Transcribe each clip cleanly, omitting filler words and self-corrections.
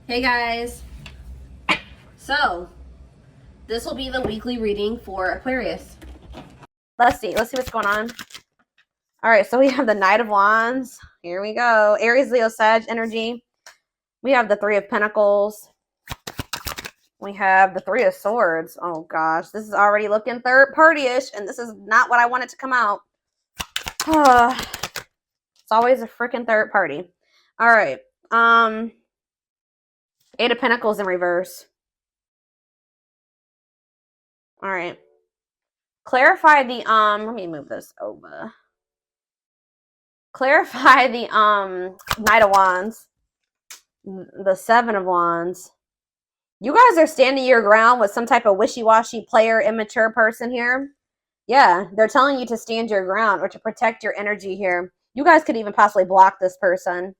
Hey guys, so this will be the weekly reading for Aquarius. Let's see what's going on. All right, so we have the Knight of Wands. Here we go. Aries, Leo, Sag energy. We have the Three of Pentacles. We have the Three of Swords. Oh gosh, this is already looking third party-ish, and this is not what I wanted to come out. It's always a freaking third party. All right. Eight of Pentacles in reverse. All right. Clarify the let me move this over. Clarify the Knight of Wands. The Seven of Wands. You guys are standing your ground with some type of wishy-washy player, immature person here. Yeah, they're telling you to stand your ground or to protect your energy here. You guys could even possibly block this person.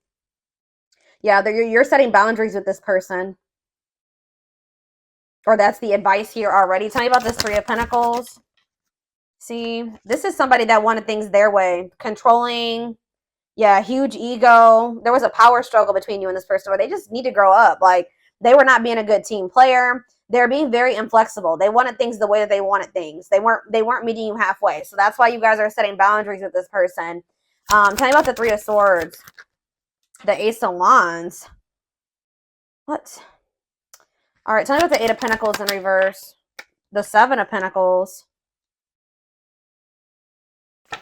Yeah, you're setting boundaries with this person. Or that's the advice here already. Tell me about this Three of Pentacles. See, this is somebody that wanted things their way. Controlling. Yeah, huge ego. There was a power struggle between you and this person where they just need to grow up. Like, they were not being a good team player. They're being very inflexible. They wanted things the way that they wanted things. They weren't meeting you halfway. So that's why you guys are setting boundaries with this person. Tell me about the Three of Swords. The Ace of Wands. What? All right, tell me about the Eight of Pentacles in reverse. The Seven of Pentacles. What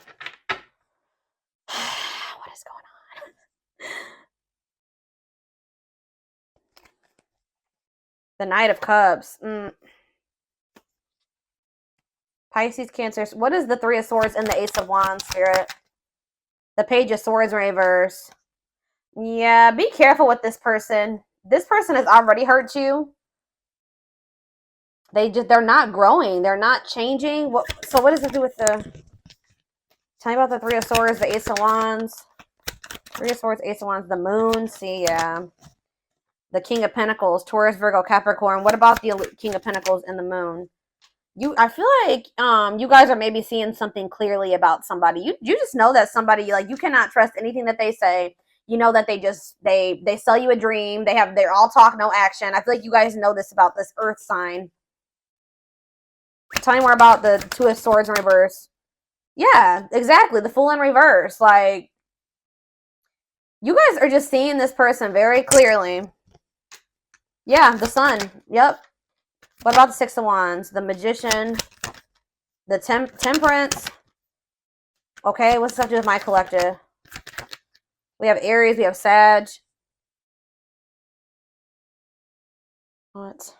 is going on? The Knight of Cups. Pisces, Cancer. What is the Three of Swords and the Ace of Wands, Spirit? The Page of Swords in reverse. Yeah, be careful with this person. This person has already hurt you. They're not growing. They're not changing. So what does it do with the... Tell me about the Three of Swords, the Ace of Wands. Three of Swords, Ace of Wands, the Moon. See, yeah. The King of Pentacles, Taurus, Virgo, Capricorn. What about the King of Pentacles and the Moon? I feel like you guys are maybe seeing something clearly about somebody. You just know that somebody, like, you cannot trust anything that they say. You know that they sell you a dream. They're all talk, no action. I feel like you guys know this about this Earth sign. Tell me more about the Two of Swords in reverse. Yeah, exactly. The Fool in reverse. Like, you guys are just seeing this person very clearly. Yeah, the Sun. Yep. What about the Six of Wands? The Magician. The Temperance. Okay, what's this have to do with my collective? We have Aries. We have Sag. What?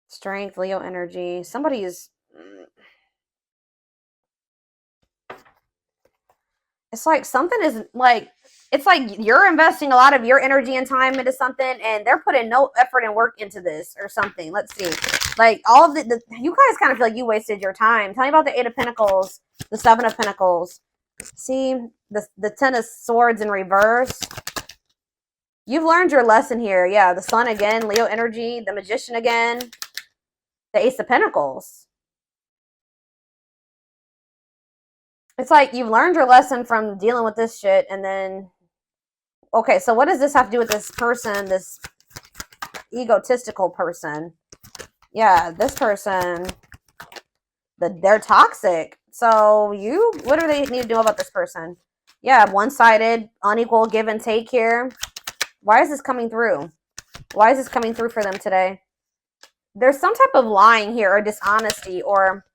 Strength, Leo energy. Somebody is... It's like something is like... It's like you're investing a lot of your energy and time into something, and they're putting no effort and work into this or something. Let's see. Like, all of you guys kind of feel like you wasted your time. Tell me about the Eight of Pentacles, the Seven of Pentacles. See, the Ten of Swords in reverse. You've learned your lesson here. Yeah, the Sun again, Leo energy, the Magician again, the Ace of Pentacles. It's like you've learned your lesson from dealing with this shit, and then... Okay, so what does this have to do with this person, this egotistical person? Yeah, this person, they're toxic. So what do they need to do about this person? Yeah, one-sided, unequal give and take here. Why is this coming through? Why is this coming through for them today? There's some type of lying here or dishonesty or...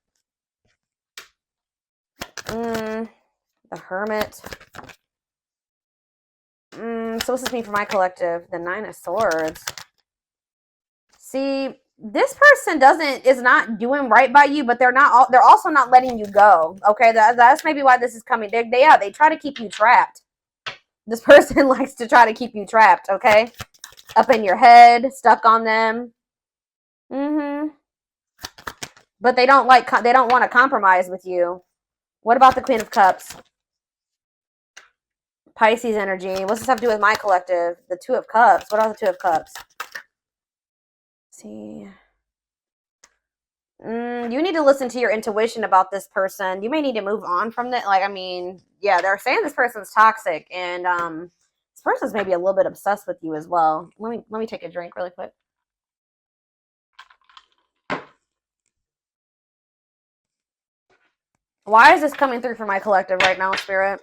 the Hermit. So what's this mean for my collective? The Nine of Swords. See, this person is not doing right by you, but they're also not letting you go. Okay, that's maybe why this is coming. They try to keep you trapped. This person likes to try to keep you trapped, okay? Up in your head, stuck on them. But they don't want to compromise with you. What about the Queen of Cups? Pisces energy. What's this have to do with my collective? The Two of Cups. What are the Two of Cups? Let's see. You need to listen to your intuition about this person. You may need to move on from that. Like, I mean, yeah, they're saying this person's toxic, and this person's maybe a little bit obsessed with you as well. Let me take a drink really quick. Why is this coming through for my collective right now, Spirit?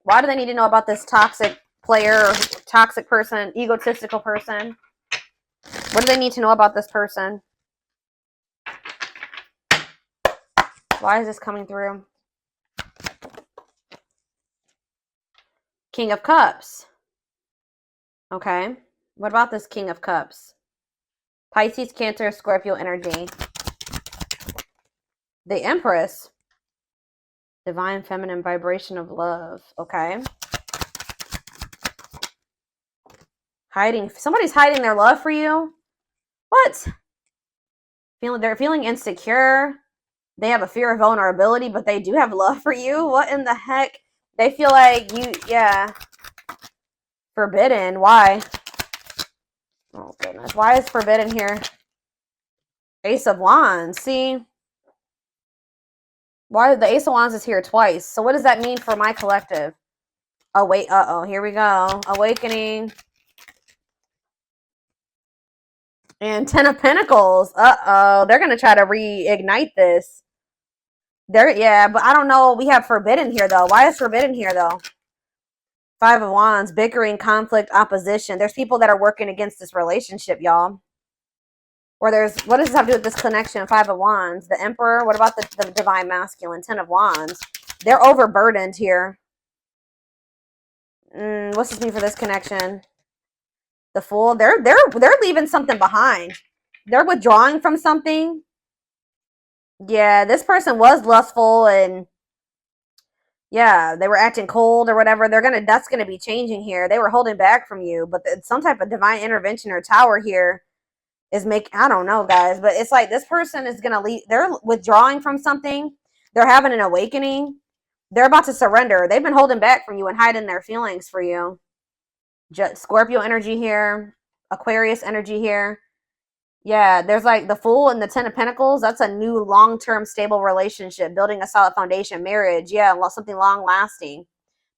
Why do they need to know about this toxic player, or toxic person, egotistical person? What do they need to know about this person? Why is this coming through? King of Cups. Okay. What about this King of Cups? Pisces, Cancer, Scorpio energy. The Empress. Divine feminine vibration of love. Okay. Hiding. Somebody's hiding their love for you. What? They're feeling insecure. They have a fear of vulnerability, but they do have love for you. What in the heck? They feel like you, yeah. Forbidden. Why? Oh, goodness. Why is forbidden here? Ace of Wands. See? Why the Ace of Wands is here twice? So what does that mean for my collective? Oh, wait. Uh-oh. Here we go. Awakening. And Ten of Pentacles. Uh-oh. They're going to try to reignite this. Yeah, but I don't know. We have forbidden here, though. Why is forbidden here, though? Five of Wands. Bickering, conflict, opposition. There's people that are working against this relationship, y'all. Or there's, what does this have to do with this connection? Five of Wands. The Emperor. What about the Divine Masculine? Ten of Wands. They're overburdened here. What's this mean for this connection? The Fool. They're leaving something behind. They're withdrawing from something. Yeah, this person was lustful and yeah, they were acting cold or whatever. That's gonna be changing here. They were holding back from you, but some type of divine intervention or tower here is I don't know, guys, but it's like this person is gonna leave. They're withdrawing from something. They're having an awakening. They're about to surrender. They've been holding back from you and hiding their feelings for you. Scorpio energy here, Aquarius energy here. Yeah, there's like the Fool and the Ten of Pentacles. That's a new long-term stable relationship, building a solid foundation, marriage. Yeah, something long-lasting.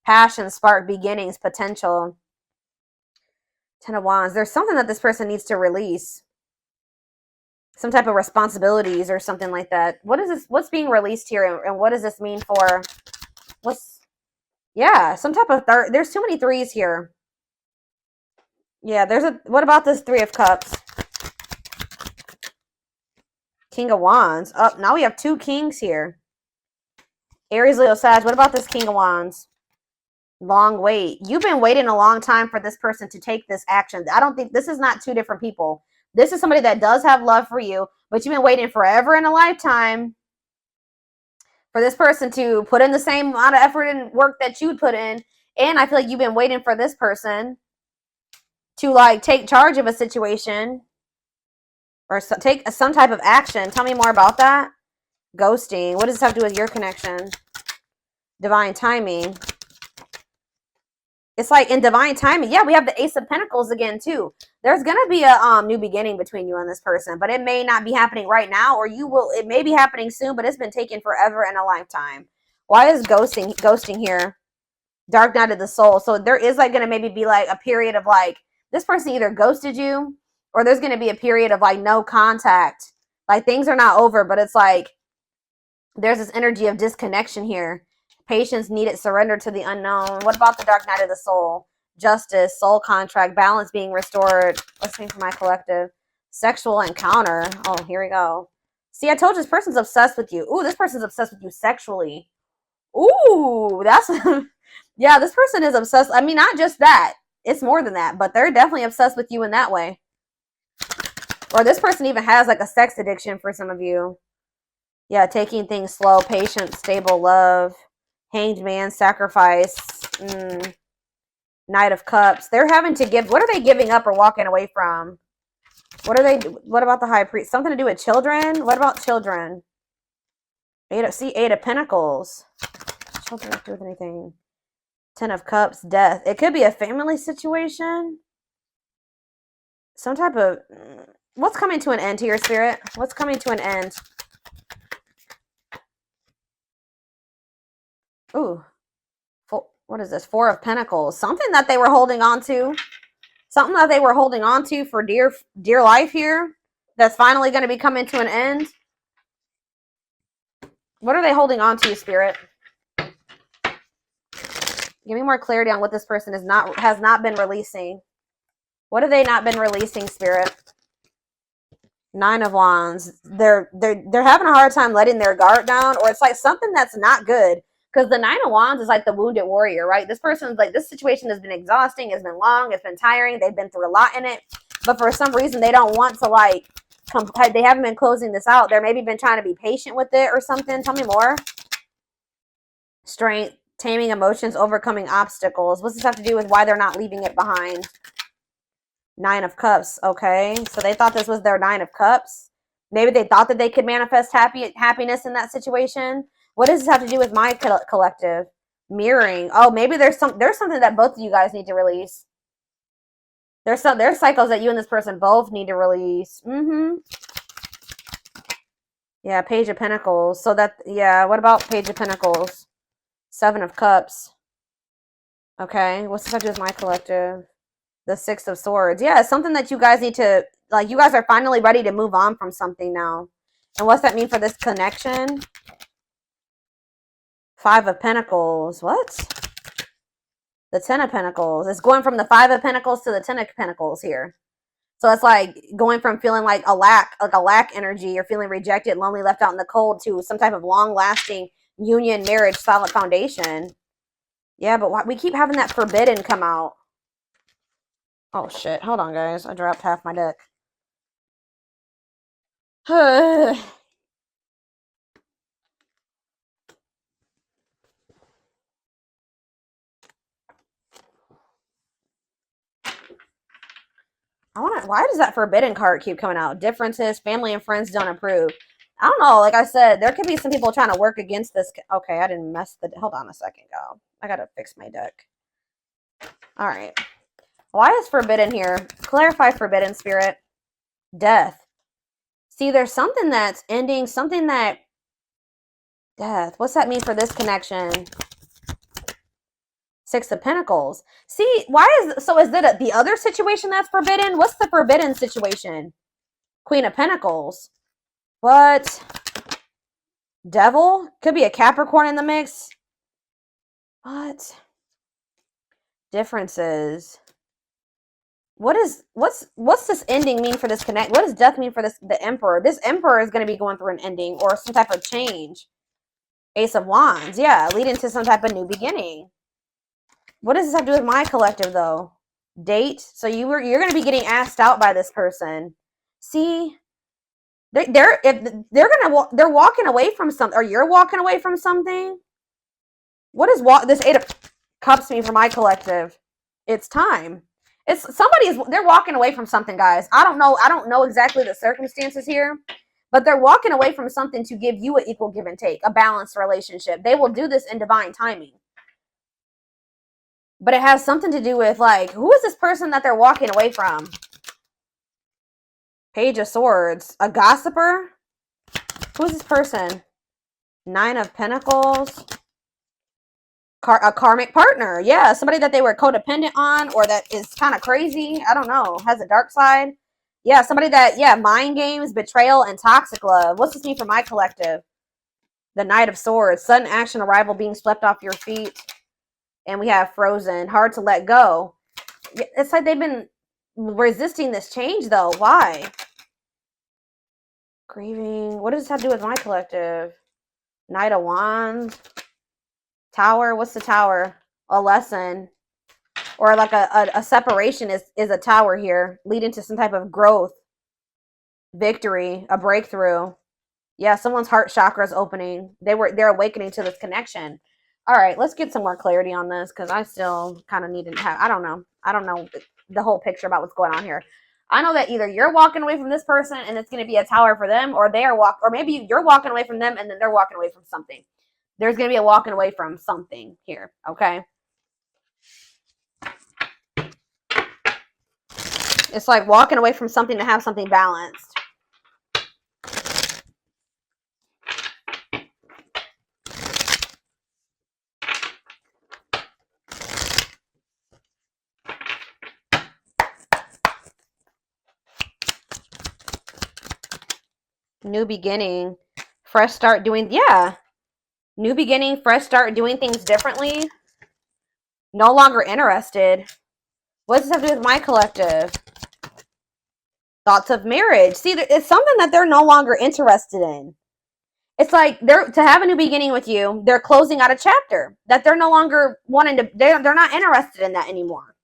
Passion, spark, beginnings, potential. Ten of Wands. There's something that this person needs to release. Some type of responsibilities or something like that. What is this? What's being released here, and what does this mean for? Yeah, some type of there's too many threes here. Yeah, what about this Three of Cups? King of Wands. Oh, now we have two kings here. Aries, Leo, Sag. What about this King of Wands? Long wait. You've been waiting a long time for this person to take this action. I don't think this is not two different people. This is somebody that does have love for you, but you've been waiting forever in a lifetime for this person to put in the same amount of effort and work that you'd put in. And I feel like you've been waiting for this person to like take charge of a situation or take some type of action. Tell me more about that. Ghosting. What does this have to do with your connection? Divine timing. It's like in divine timing. Yeah, we have the Ace of Pentacles again, too. There's going to be a new beginning between you and this person, but it may not be happening right now, or it may be happening soon, but it's been taken forever and a lifetime. Why is ghosting here? Dark night of the soul. So there is like going to maybe be like a period of like, this person either ghosted you, or there's going to be a period of like no contact. Like things are not over, but it's like there's this energy of disconnection here. Patience needed, surrender to the unknown. What about the dark night of the soul? Justice, soul contract, balance being restored. Let's see for my collective. Sexual encounter. Oh, here we go. See, I told you this person's obsessed with you. Ooh, this person's obsessed with you sexually. Ooh, that's... yeah, this person is obsessed. I mean, not just that. It's more than that, but they're definitely obsessed with you in that way. Or this person even has like a sex addiction for some of you. Yeah, taking things slow, patient, stable love. Hanged man, sacrifice. Knight of Cups. They're having to give. What are they giving up or walking away from? What about the High Priest? Something to do with children? What about children? Eight of Pentacles. Children don't do with anything. Ten of Cups, death. It could be a family situation. Some type of... What's coming to an end here, Spirit? What's coming to an end? Ooh. What is this? Four of Pentacles. Something that they were holding on to. Something that they were holding on to for dear life here. That's finally going to be coming to an end. What are they holding on to, Spirit? Give me more clarity on what this person has not been releasing. What have they not been releasing, Spirit? Nine of Wands. They're having a hard time letting their guard down, or it's like something that's not good. Because the Nine of Wands is like the wounded warrior, right? This person's like, this situation has been exhausting, it's been long, it's been tiring, they've been through a lot in it. But for some reason, they don't want to like, they haven't been closing this out. They're maybe been trying to be patient with it or something. Tell me more. Strength, taming emotions, overcoming obstacles. What's this have to do with why they're not leaving it behind? Nine of Cups. Okay, so they thought this was their Nine of Cups. Maybe they thought that they could manifest happiness in that situation. What does this have to do with my collective? Mirroring. Oh, maybe there's something that both of you guys need to release. There's cycles that you and this person both need to release. Yeah, Page of Pentacles. So that, yeah, what about Page of Pentacles? Seven of Cups. Okay, what's this have to do with my collective? The Six of Swords. Yeah, it's something that you guys need to, like, you guys are finally ready to move on from something now. And what's that mean for this connection? Five of Pentacles. What? The Ten of Pentacles. It's going from the Five of Pentacles to the Ten of Pentacles here. So it's like going from feeling like a lack energy, or feeling rejected, lonely, left out in the cold, to some type of long-lasting union, marriage, solid foundation. Yeah, but we keep having that forbidden come out. Oh, shit. Hold on, guys. I dropped half my deck. Why does that forbidden card keep coming out? Differences, family and friends don't approve. I don't know. Like I said, there could be some people trying to work against this. Okay, I didn't mess the... Hold on a second, go. I gotta fix my deck. All right. Why is forbidden here? Clarify forbidden, Spirit. Death. See, there's something that's ending, something that... Death. What's that mean for this connection? Six of Pentacles. See, is it the other situation that's forbidden? What's the forbidden situation? Queen of Pentacles. What? Devil? Could be a Capricorn in the mix. What? Differences. What's this ending mean for this connect? What does death mean for the Emperor? This Emperor is going to be going through an ending or some type of change. Ace of Wands. Yeah, leading to some type of new beginning. What does this have to do with my collective, though? Date. So you're going to be getting asked out by this person. See, they're walking away from something, or you're walking away from something. What does this Eight of Cups mean for my collective? It's time. They're walking away from something, guys. I don't know exactly the circumstances here, but they're walking away from something to give you an equal give and take, a balanced relationship. They will do this in divine timing. But it has something to do with, like, who is this person that they're walking away from? Page of Swords. A gossiper? Who's this person? Nine of Pentacles. A karmic partner. Yeah, somebody that they were codependent on, or that is kind of crazy. I don't know. Has a dark side. Yeah, somebody that, yeah, mind games, betrayal, and toxic love. What's this mean for my collective? The Knight of Swords. Sudden action, arrival, being swept off your feet. And we have Frozen. Hard to let go. It's like they've been resisting this change, though. Why? Grieving. What does this have to do with my collective? Knight of Wands. Tower. What's the Tower? A lesson. Or like a separation is a tower here. Leading to some type of growth. Victory. A breakthrough. Yeah, someone's heart chakra is opening. They're awakening to this connection. All right, let's get some more clarity on this, because I still kind of need to have, I don't know the whole picture about what's going on here. I know that either you're walking away from this person and it's going to be a tower for them, or or maybe you're walking away from them and then they're walking away from something. There's going to be a walking away from something here, okay? It's like walking away from something to have something balanced. New beginning. Fresh start doing, yeah. New beginning, fresh start doing things differently. No longer interested. What does this have to do with my collective? Thoughts of marriage. See, it's something that they're no longer interested in. It's like they're to have a new beginning with you. They're closing out a chapter that they're no longer wanting to. They're not interested in that anymore.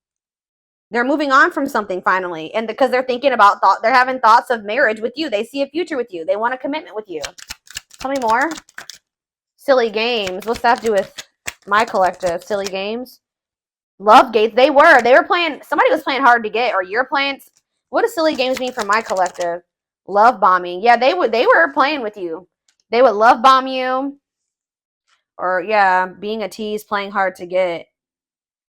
They're moving on from something finally, and because they're thinking about they're having thoughts of marriage with you. They see a future with you. They want a commitment with you. Tell me more. Silly games. What's that have to do with my collective? Silly games. Love gates. They were playing. Somebody was playing hard to get, or you're playing. What does silly games mean for my collective? Love bombing. Yeah, they were playing with you. They would love bomb you. Or yeah, being a tease, playing hard to get.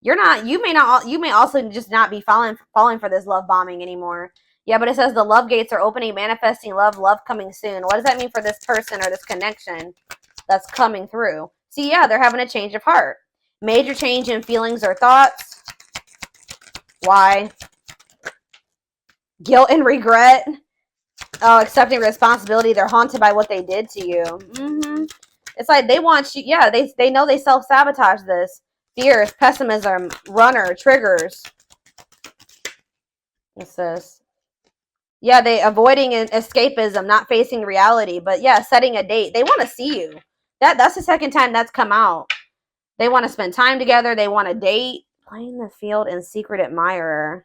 You may also just not be falling for this love bombing anymore. Yeah, but it says the love gates are opening, manifesting love coming soon. What does that mean for this person or this connection that's coming through? See, yeah, they're having a change of heart. Major change in feelings or thoughts. Why? Guilt and regret. Oh, accepting responsibility. They're haunted by what they did to you. It's like they want you. Yeah, they know they self-sabotage this. Fears, pessimism, runner, triggers. What's this? Yeah, they avoiding escapism, not facing reality. But yeah, setting a date. They want to see you. That's the second time that's come out. They want to spend time together. They want to date. Playing the field and secret admirer.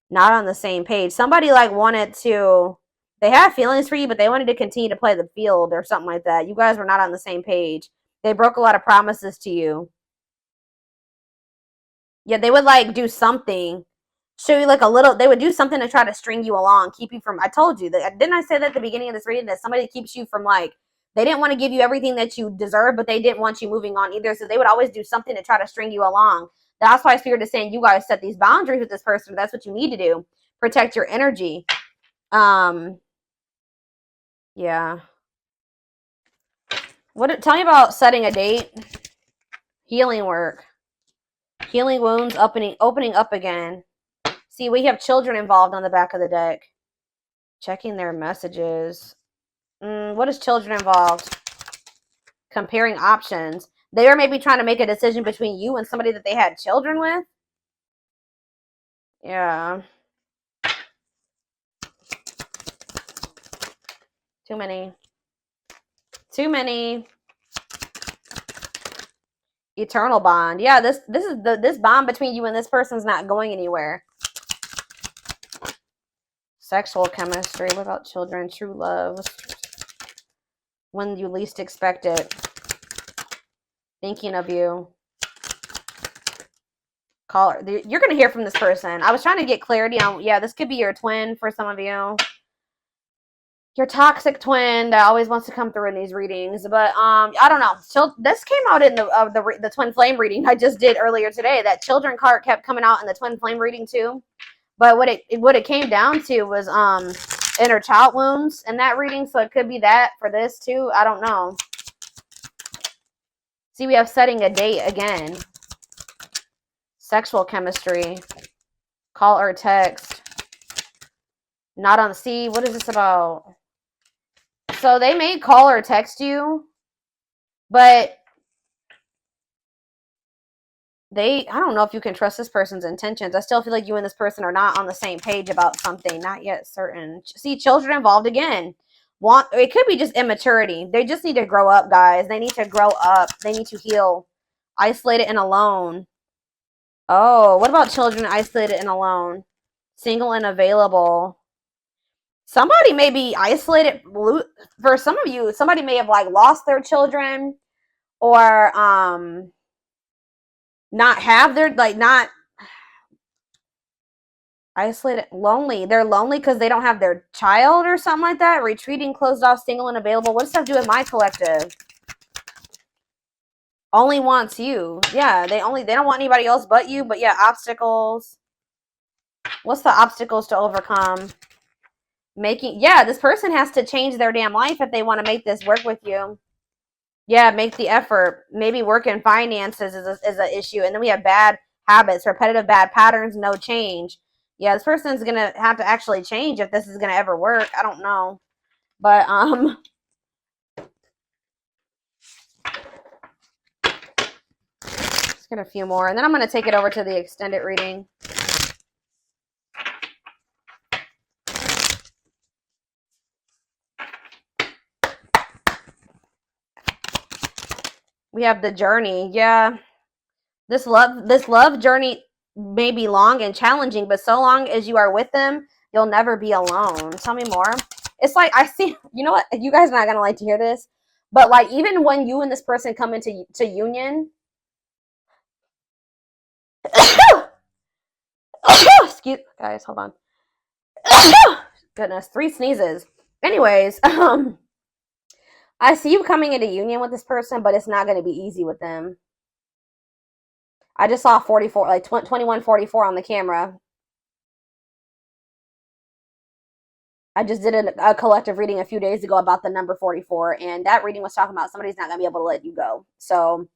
Not on the same page. Somebody like wanted to. They have feelings for you, but they wanted to continue to play the field or something like that. You guys were not on the same page. They broke a lot of promises to you. Yeah, they would like do something. Show you like a little. They would do something to try to string you along, keep you from. I told you that. Didn't I say that at the beginning of this reading that somebody keeps you from like. They didn't want to give you everything that you deserve, but they didn't want you moving on either. So they would always do something to try to string you along. That's why Spirit is saying you guys set these boundaries with this person. That's what you need to do. Protect your energy. Yeah. Tell me about setting a date. Healing work. Healing wounds, opening up again. See, we have children involved on the back of the deck. Checking their messages. What is children involved? Comparing options. They are maybe trying to make a decision between you and somebody that they had children with. Yeah. Too many. Eternal bond. Yeah, this bond between you and this person's not going anywhere. Sexual chemistry. What about children? True love. When you least expect it. Thinking of you. Caller. You're going to hear from this person. I was trying to get clarity on, yeah, this could be your twin for some of you. Your toxic twin that always wants to come through in these readings. But I don't know. So this came out in the twin flame reading I just did earlier today. That children card kept coming out in the twin flame reading too. But what it came down to was inner child wounds in that reading. So it could be that for this too. I don't know. See, we have setting a date again. Sexual chemistry. Call or text. Not on. See, what is this about? So they may call or text you, but I don't know if you can trust this person's intentions. I still feel like you and this person are not on the same page about something. Not yet certain. See, children involved again. It could be just immaturity. They just need to grow up, guys. They need to grow up. They need to heal. Isolated and alone. Oh, what about children isolated and alone? Single and available. Somebody may be isolated. For some of you, somebody may have like lost their children or not have their, like, not isolated, lonely. They're lonely because they don't have their child or something like that. Retreating, closed off, single and available. What does that have to do with my collective? Only wants you. Yeah, they don't want anybody else but you. But yeah, obstacles. What's the obstacles to overcome? This person has to change their damn life if they want to make this work with you. Yeah, make the effort. Maybe work in finances is an issue. And then we have bad habits, repetitive bad patterns, no change. Yeah, this person's going to have to actually change if this is going to ever work. I don't know. But let's get a few more, and then I'm going to take it over to the extended reading. We have the journey. Yeah. This love journey may be long and challenging, but so long as you are with them, you'll never be alone. Tell me more. It's like, I see, you know what? You guys are not going to like to hear this, but like, even when you and this person come into union, excuse, guys, hold on. Goodness, 3 sneezes. Anyways, I see you coming into union with this person, but it's not going to be easy with them. I just saw 44, like 2144 on the camera. I just did a collective reading a few days ago about the number 44, and that reading was talking about somebody's not going to be able to let you go. So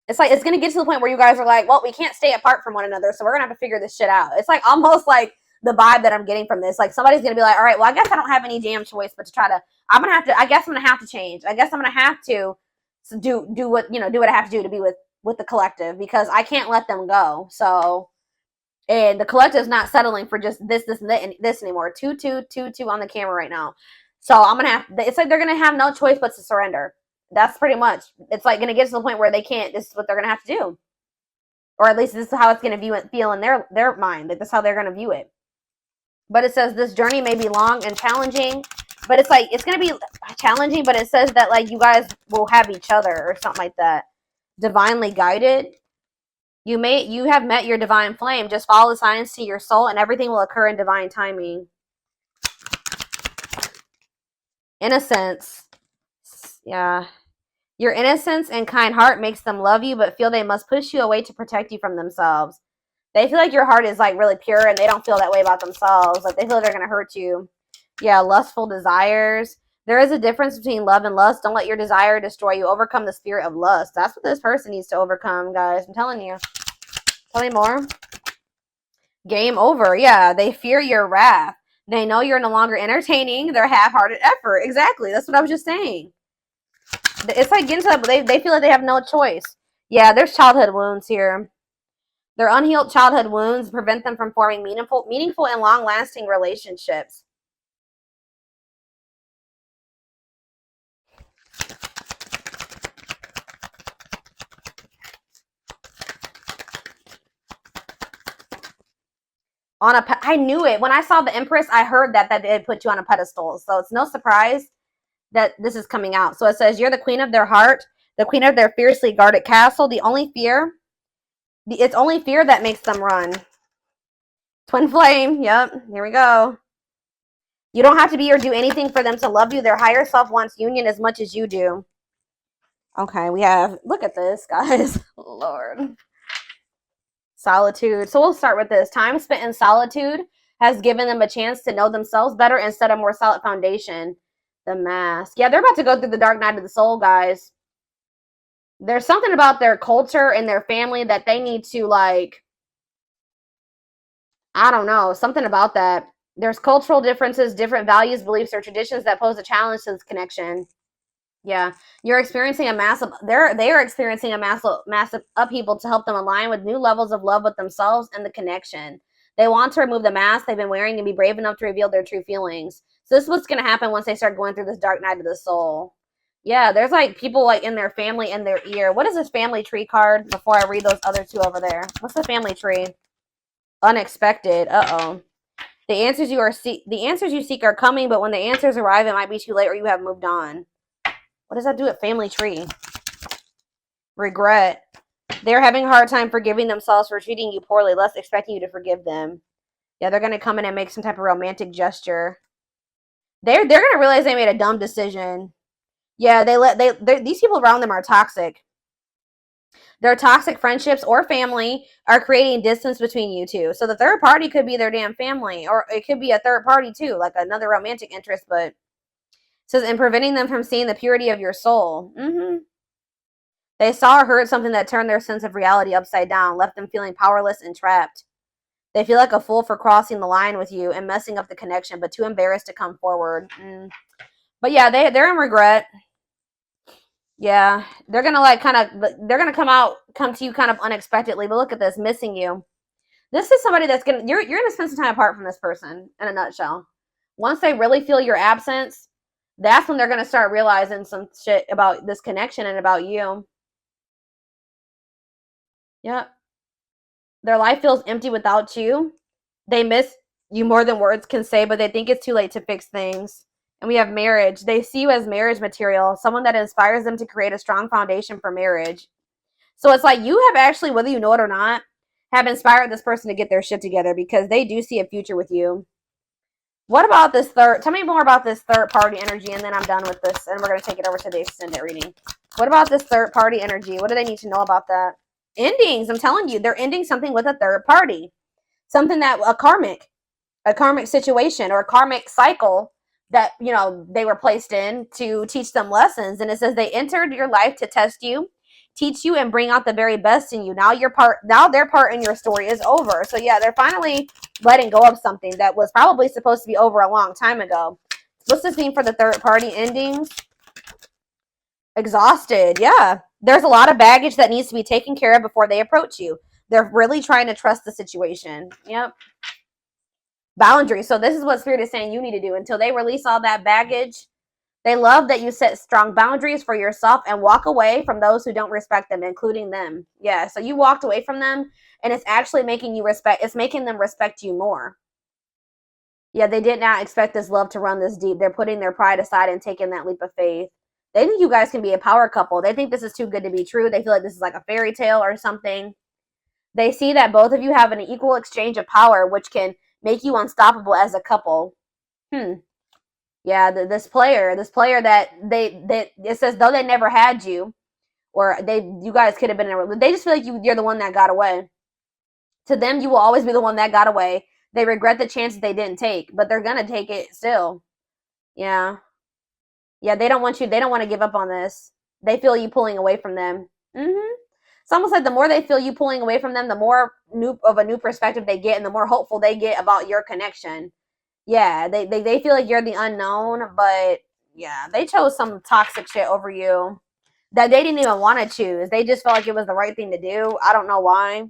it's like, it's going to get to the point where you guys are like, well, we can't stay apart from one another, so we're going to have to figure this shit out. It's like almost like the vibe that I'm getting from this. Like, somebody's going to be like, all right, well, I guess I don't have any damn choice but to try to, I guess I'm going to have to change. I guess I'm going to have to do what, do what I have to do to be with the collective, because I can't let them go. So, and the collective is not settling for just this and this anymore. 2, 2, 2, 2 on the camera right now. So I'm gonna have, it's like they're gonna have no choice but to surrender. That's pretty much, it's like gonna get to the point where they can't, this is what they're gonna have to do. Or at least this is how it's gonna feel in their mind. Like, this is how they're gonna view it. But it says this journey may be long and challenging, but it's like, it's gonna be challenging, but it says that like you guys will have each other or something like that. Divinely guided. You have met your divine flame. Just follow the signs to your soul, and everything will occur in divine timing. Innocence. Yeah. Your innocence and kind heart makes them love you, but feel they must push you away to protect you from themselves. They feel like your heart is like really pure, and they don't feel that way about themselves. Like, they feel they're going to hurt you. Yeah, lustful desires. There is a difference between love and lust. Don't let your desire destroy you. Overcome the spirit of lust. That's what this person needs to overcome, guys. I'm telling you. Tell me more. Game over. Yeah, they fear your wrath. They know you're no longer entertaining their half-hearted effort. Exactly. That's what I was just saying. It's like getting to that, but they feel like they have no choice. Yeah, there's childhood wounds here. Their unhealed childhood wounds prevent them from forming meaningful and long-lasting relationships. I knew it. When I saw the Empress, I heard that they put you on a pedestal. So it's no surprise that this is coming out. So it says, you're the queen of their heart, the queen of their fiercely guarded castle. It's only fear that makes them run. Twin flame. Yep. Here we go. You don't have to be or do anything for them to love you. Their higher self wants union as much as you do. Okay, we have, look at this, guys. Lord. Solitude. So we'll start with this. Time spent in solitude has given them a chance to know themselves better and set a more solid foundation. The mask. Yeah, they're about to go through the dark night of the soul, guys. There's something about their culture and their family that they need to, like, I don't know, something about that. There's cultural differences, different values, beliefs, or traditions that pose a challenge to this connection. Yeah, you're experiencing a massive, they are experiencing a massive upheaval to help them align with new levels of love with themselves and the connection. They want to remove the mask they've been wearing and be brave enough to reveal their true feelings. So this is what's going to happen once they start going through this dark night of the soul. Yeah, there's like people like in their family in their ear. What is this family tree card before I read those other two over there? What's the family tree? Unexpected. Uh-oh. The answers you seek are coming, but when the answers arrive, it might be too late or you have moved on. What does that do at family tree? Regret. They're having a hard time forgiving themselves for treating you poorly, less expecting you to forgive them. Yeah, they're going to come in and make some type of romantic gesture. They're going to realize they made a dumb decision. Yeah, these people around them are toxic. Their toxic friendships or family are creating distance between you two. So the third party could be their damn family, or it could be a third party too, like another romantic interest, but it says, and preventing them from seeing the purity of your soul. They saw or heard something that turned their sense of reality upside down, left them feeling powerless and trapped. They feel like a fool for crossing the line with you and messing up the connection, but too embarrassed to come forward. But yeah, they're in regret. Yeah, they're gonna like they're gonna come to you kind of unexpectedly. But look at this, missing you. This is somebody that's you're gonna spend some time apart from this person. In a nutshell, once they really feel your absence, that's when they're gonna start realizing some shit about this connection and about you. Yep, their life feels empty without you. They miss you more than words can say, but they think it's too late to fix things. And we have marriage. They see you as marriage material, someone that inspires them to create a strong foundation for marriage. So it's like you have actually, whether you know it or not, have inspired this person to get their shit together because they do see a future with you. What about this third? Tell me more about this third party energy, and then I'm done with this, and we're going to take it over to the extended reading. What about this third party energy? What do they need to know about that? Endings. I'm telling you, they're ending something with a third party. Something that a karmic situation or a karmic cycle that, you know, they were placed in to teach them lessons. And it says they entered your life to test you, teach you, and bring out the very best in you. Now their part in your story is over. So yeah, they're finally letting go of something that was probably supposed to be over a long time ago. What's this mean for the third party endings? Exhausted. Yeah, there's a lot of baggage that needs to be taken care of before they approach you. They're really trying to trust the situation. Yep. Boundaries. So this is what Spirit is saying you need to do until they release all that baggage. They love that you set strong boundaries for yourself and walk away from those who don't respect them, including them. Yeah, so you walked away from them, and it's actually making you respect. It's making them respect you more. Yeah, they did not expect this love to run this deep. They're putting their pride aside and taking that leap of faith. They think you guys can be a power couple. They think this is too good to be true. They feel like this is like a fairy tale or something. They see that both of you have an equal exchange of power, which can make you unstoppable as a couple. Yeah, this player that it says though they never had you, or you guys could have been in a, they just feel like you're the one that got away. To them, you will always be the one that got away. They regret the chances they didn't take, but they're gonna take it still. Yeah, yeah, they don't want to give up on this. They feel you pulling away from them. It's almost like the more they feel you pulling away from them, the more of a new perspective they get, and the more hopeful they get about your connection. Yeah, they feel like you're the unknown, but yeah, they chose some toxic shit over you that they didn't even want to choose. They just felt like it was the right thing to do. I don't know why.